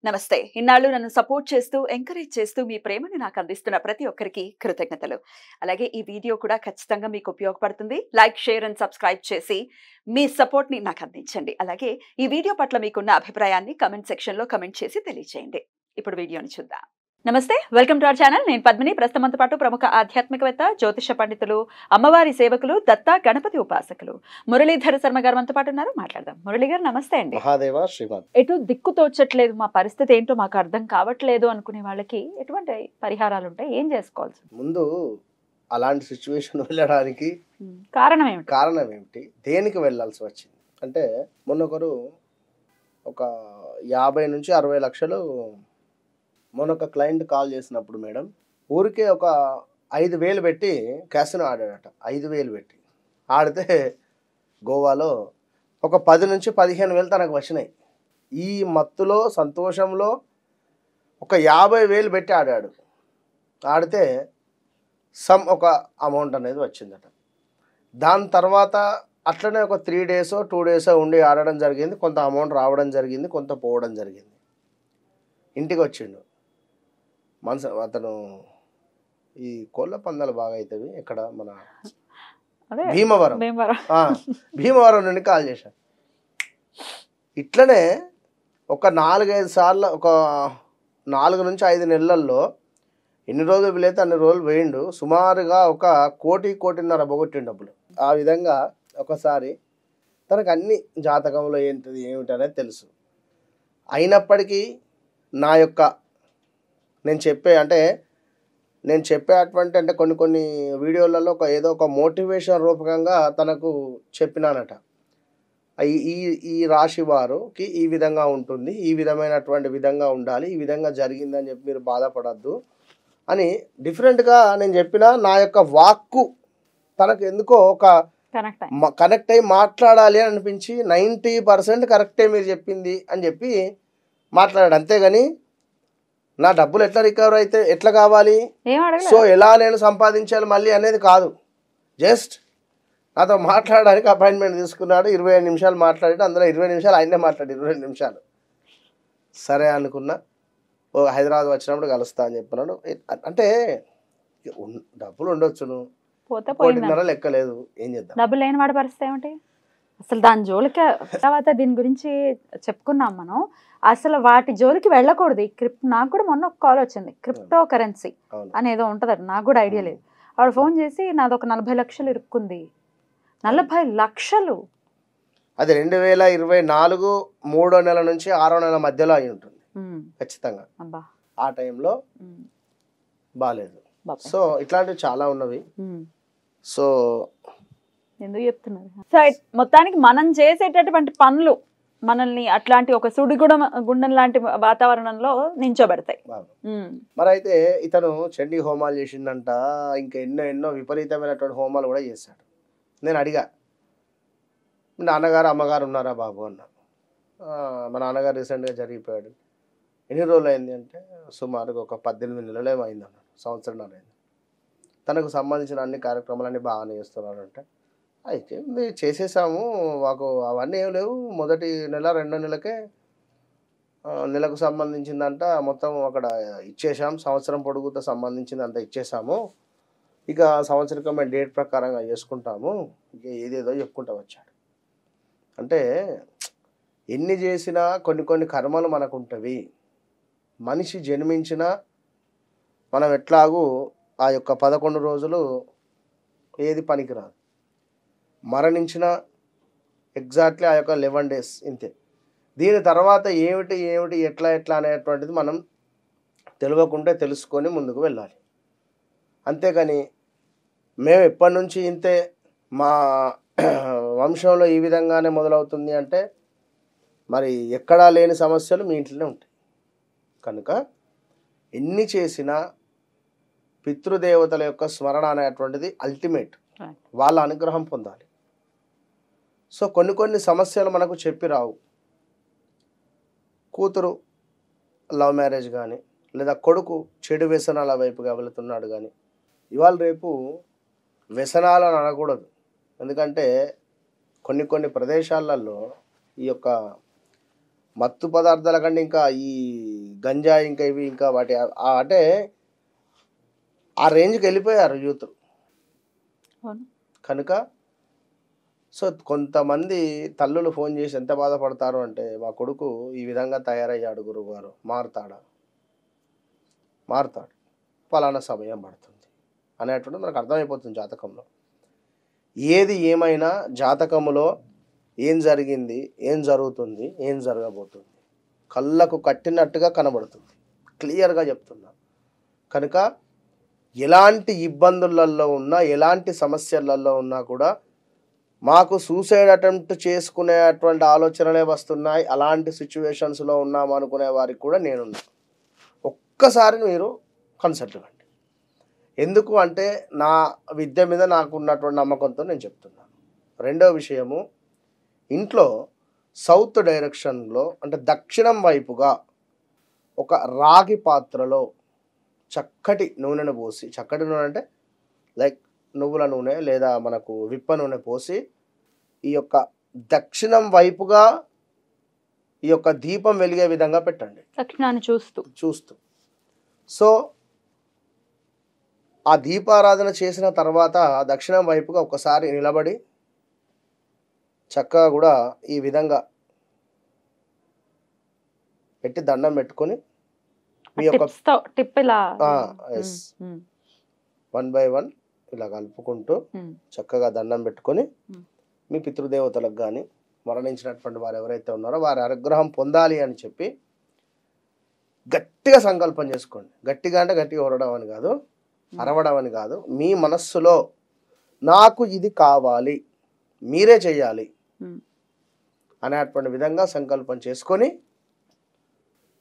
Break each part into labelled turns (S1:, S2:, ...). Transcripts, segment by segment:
S1: నమస్తే. ఇన్నాళ్ళు నన్ను సపోర్ట్ చేస్తూ, ఎంకరేజ్ చేస్తూ మీ ప్రేమని నాకు అందిస్తున్న ప్రతి ఒక్కరికి కృతజ్ఞతలు. అలాగే ఈ వీడియో కూడా ఖచ్చితంగా మీకు ఉపయోగపడుతుంది. లైక్, షేర్ అండ్ సబ్స్క్రైబ్ చేసి మీ సపోర్ట్‌ని నాకు అందించండి. అలాగే ఈ వీడియో పట్ల మీకున్న అభిప్రాయాన్ని కామెంట్ సెక్షన్‌లో కామెంట్ చేసి తెలియజేయండి. ఇప్పుడు వీడియోని చూద్దాం. నమస్తే. Welcome to our channel. నేను పద్మిని. ప్రస్తుతంతో పాటు ప్రముఖ ఆధ్యాత్మికవేత్త, జ్యోతిష పండితులు, అమ్మవారి సేవకులు, దత్త గణపతి ఉపాసకులు మురళీధర శర్మ గారు మనతో పాటు ఉన్నారు. మాట్లాడదాం. మురళి గారు నమస్తే అండి.
S2: మహాదేవ శ్రీమాన్.
S1: ఎటు దిక్కు తోచట్లేదు, మా పరిస్థితి ఏంటో మాకు అర్థం కావట్లేదు అనుకునే వాళ్ళకి ఎటువంటి పరిహారాలు ఉంటాయి? ఏం చేసుకోవాల్సి?
S2: ముందు అలాంటి సిచ్యువేషన్ వెళ్ళడానికి కారణం ఏమిటి, దేనికి వెళ్ళాల్సి వచ్చింది అంటే, మొన్న ఒకరు ఒక 50 నుంచి 60 లక్షలు మొన్న ఒక క్లయింట్ కాల్ చేసినప్పుడు, మేడం ఊరికే ఒక 5,000 పెట్టి క్యాసినో ఆడాడట. 5,000 పెట్టి ఆడితే గోవాలో ఒక 10 నుంచి 15,000 తనకు వచ్చినాయి. ఈ మత్తులో సంతోషంలో ఒక 50,000 పెట్టి ఆడాడు. ఆడితే ఒక అమౌంట్ అనేది వచ్చిందట. దాని తర్వాత అట్లనే ఒక 3 డేస్ 2 డేస్ ఉండి ఆడడం జరిగింది. కొంత అమౌంట్ రావడం జరిగింది, కొంత పోవడం జరిగింది. ఇంటికి వచ్చిండు. అతను ఈ కోళ్ళ పందాలు బాగా అవుతాయి ఇక్కడ మన భీమవరం నుండి కాల్ చేశాను. ఇట్లనే ఒక 4-5 సార్లు ఒక 4 నుంచి 5 నెలల్లో ఎన్ని రోజులు వీలైతే అన్ని రోజులు వేయండు. సుమారుగా ఒక 1.5 పోగొట్టిండు డబ్బులు. ఆ విధంగా ఒకసారి తనకు అన్ని జాతకంలో ఏంటిది ఏమిటి అనేది తెలుసు. అయినప్పటికీ నా యొక్క నేను చెప్పేటువంటి అంటే కొన్ని వీడియోలలో ఏదో ఒక మోటివేషన్ రూపకంగా తనకు చెప్పినానట. ఈ రాశి వారికి ఈ విధంగా ఉంటుంది, ఈ విధమైనటువంటి విధంగా ఉండాలి, ఈ విధంగా జరిగిందని చెప్పి మీరు బాధపడద్దు అని డిఫరెంట్గా నేను చెప్పిన. నా యొక్క వాక్కు తనకు ఎందుకో ఒక కనెక్ట్ అయ్యి మాట్లాడాలి అని అనిపించి 90% కరెక్టే మీరు చెప్పింది అని చెప్పి మాట్లాడాడు. అంతేగాని నా డబ్బులు ఎట్లా రికవర్ అయితే ఎట్లా కావాలి, సో ఎలా నేను సంపాదించాలి మళ్ళీ అనేది కాదు. జస్ట్ నాతో మాట్లాడడానికి అపాయింట్మెంట్ తీసుకున్నాడు. 25 నిమిషాలు మాట్లాడాడు. అందులో 20 నిమిషాలు ఆయనే మాట్లాడు. 22 నిమిషాలు సరే అనుకున్నా. హైదరాబాద్ వచ్చినప్పుడు కలుస్తా అని చెప్పినాడు. అంటే డబ్బులు ఉండొచ్చును, 1.5 లెక్కలేదు, ఏం చేద్దాం.
S1: డబ్బులు లేని వాడి పరిస్థితి ఏమిటి? అసలు దాని జోలికి తర్వాత దీని గురించి చెప్పుకున్నాం మనం. అసలు వాటి జోలికి వెళ్ళకూడదు. నాకు కూడా మొన్న ఒక కాల్ వచ్చింది. క్రిప్టో కరెన్సీ అనేదో ఉంటుందట, నాకు కూడా ఐడియా లేదు. ఆవిడ ఫోన్ చేసి నాది ఒక 40 లక్షలు ఇరుక్కుంది. 40 లక్షలు
S2: అది 2024 3వ నెల నుంచి 6వ నెల మధ్యలో అయి ఉంటుంది ఖచ్చితంగా. ఆ టైంలో బాగాలేదు. సో ఇట్లాంటివి చాలా ఉన్నవి. సో
S1: ఎందుకు చెప్తున్నారు? సో మొత్తానికి మనం చేసేటటువంటి పనులు మనల్ని అట్లాంటి ఒక గుండం లాంటి వాతావరణంలో నించోబెడతాయి.
S2: మరి అయితే ఇతను చండీ హోమాలు చేసిందంట, ఇంకా ఎన్నో విపరీతమైనటువంటి హోమాలు కూడా చేశాడు. నేను అడిగా, నాన్నగారు అమ్మగారు ఉన్నారా బాబు అన్నా. మా నాన్నగారు రీసెంట్గా జరిగిపోయాడు. ఎన్ని రోజులు అయింది అంటే సుమారుగా ఒక 18 నెలలు ఏమైంది అన్నాడు. సంవత్సరం అయింది. తనకు సంబంధించిన అన్ని కార్యక్రమాలన్నీ బాగానే చేస్తున్నారంటే, అయితే చేసేసాము, మాకు అవన్నీ ఏం లేవు, మొదటి నెల 2వ నెలకే నెలకు సంబంధించిందంట మొత్తం అక్కడ ఇచ్చేసాం, సంవత్సరం పొడుగుతో సంబంధించిందంత ఇచ్చేసాము, ఇక సంవత్సరికమైన డేట్ ప్రకారంగా చేసుకుంటాము, ఇక ఏదేదో చెప్పుకుంటూ వచ్చాడు. అంటే ఎన్ని చేసినా కొన్ని కర్మలు మనకు ఉంటవి. మనిషి జన్మించిన మనం ఎట్లాగూ ఆ యొక్క 11 రోజులు ఏది పనికిరాదు. మరణించిన ఎగ్జాక్ట్లీ ఆ యొక్క 11 డేస్ ఇంతే. దీని తర్వాత ఏమిటి ఎట్లా అనేటువంటిది మనం తెలియకుంటే తెలుసుకొని ముందుకు వెళ్ళాలి. అంతేకాని మేము ఎప్పటి నుంచి ఇంతే, మా వంశంలో ఈ విధంగానే మొదలవుతుంది అంటే మరి ఎక్కడా లేని సమస్యలు మీ ఇంట్లోనే ఉంటాయి. కనుక ఎన్ని చేసినా పితృదేవతల యొక్క స్మరణ అనేటువంటిది అల్టిమేట్. వాళ్ళ అనుగ్రహం పొందాలి. సో కొన్ని సమస్యలు మనకు చెప్పి రావు. కూతురు లవ్ మ్యారేజ్ కానీ, లేదా కొడుకు చెడు వ్యసనాల వైపుగా వెళుతున్నాడు కానీ, ఇవాళ రేపు వ్యసనాలను అనకూడదు. ఎందుకంటే కొన్ని ప్రదేశాలలో ఈ యొక్క మత్తు పదార్థాల కంటే ఇంకా ఈ గంజా ఇంకా ఇవి ఇంకా వాటి అంటే ఆ రేంజ్కి వెళ్ళిపోయారు యూత్.
S1: అవును.
S2: కనుక సో కొంతమంది తల్లులు ఫోన్ చేసి ఎంత బాధపడతారు అంటే, మా కొడుకు ఈ విధంగా తయారయ్యాడు గురువుగారు, మారుతాడు, పలానా సమయం పడుతుంది అనేటువంటి మనకు అర్థమైపోతుంది జాతకంలో. ఏది ఏమైనా జాతకములో ఏం జరిగింది, ఏం జరుగుతుంది, ఏం జరగబోతుంది కళ్ళకు కట్టినట్టుగా కనబడుతుంది, క్లియర్గా చెప్తున్నా. కనుక ఎలాంటి ఇబ్బందులలో ఉన్నా, ఎలాంటి సమస్యలలో ఉన్నా కూడా మాకు సూసైడ్ అటెంప్ట్ చేసుకునేటువంటి ఆలోచనలే వస్తున్నాయి, అలాంటి సిచ్యువేషన్స్లో ఉన్నాము అనుకునే వారికి కూడా నేనున్నా. ఒక్కసారి మీరు కన్సల్ట్ కండి. ఎందుకు అంటే నా విద్య మీద నాకు ఉన్నటువంటి నమ్మకంతో నేను చెప్తున్నాను. రెండో విషయము, ఇంట్లో సౌత్ డైరెక్షన్లో అంటే దక్షిణం వైపుగా ఒక రాగి పాత్రలో చక్కటి నూనెను పోసి, చక్కటి నూనె అంటే లైక్ నువ్వుల నూనె లేదా మనకు విప్ప నూనె పోసి ఈ యొక్క దక్షిణం వైపుగా ఈ యొక్క దీపం వెలిగే విధంగా పెట్టండి,
S1: దక్షిణాన్ని చూస్తూ.
S2: సో ఆ దీపారాధన చేసిన తర్వాత దక్షిణం వైపుగా ఒకసారి నిలబడి చక్కగా కూడా ఈ విధంగా పెట్టి దండం పెట్టుకొని మీ యొక్క వన్ బై వన్ ఇలా కలుపుకుంటూ చక్కగా దండం పెట్టుకొని మీ పితృదేవతలకు కానీ మరణించినటువంటి వారు ఎవరైతే ఉన్నారో వారి అనుగ్రహం పొందాలి అని చెప్పి గట్టిగా సంకల్పం చేసుకోండి. గట్టిగా అంటే గట్టిగా ఓడడం అని కాదు, అరవడం అని కాదు, మీ మనస్సులో నాకు ఇది కావాలి, మీరే చెయ్యాలి అనేటువంటి విధంగా సంకల్పం చేసుకొని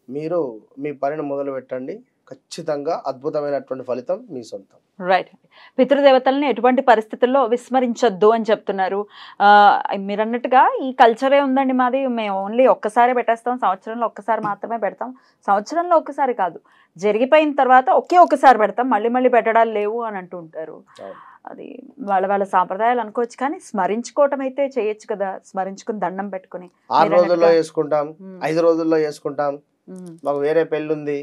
S2: మీరు మీ పనిని మొదలు పెట్టండి. ఖచ్చితంగా అద్భుతమైనటువంటి ఫలితం మీ సొంతం.
S1: రైట్. పితృదేవతల్ని ఎటువంటి పరిస్థితుల్లో విస్మరించొద్దు అని చెప్తున్నారు. మీరు అన్నట్టుగా ఈ కల్చరే ఉందండి మాది, మేము ఓన్లీ ఒక్కసారి పెట్టేస్తాం, సంవత్సరంలో ఒక్కసారి మాత్రమే పెడతాం. సంవత్సరంలో ఒక్కసారి కాదు, జరిగిపోయిన తర్వాత ఒక్కసారి పెడతాం, మళ్ళీ మళ్ళీ పెట్టడాలు లేవు అని అంటూ ఉంటారు. అది వాళ్ళ సాంప్రదాయాలు అనుకోవచ్చు, కానీ స్మరించుకోవటం అయితే చేయొచ్చు కదా. స్మరించుకుని దండం పెట్టుకుని
S2: 6 రోజుల్లో చేసుకుంటాం, 5 రోజుల్లో చేసుకుంటాం, మాకు వేరే పెళ్ళి ఉంది,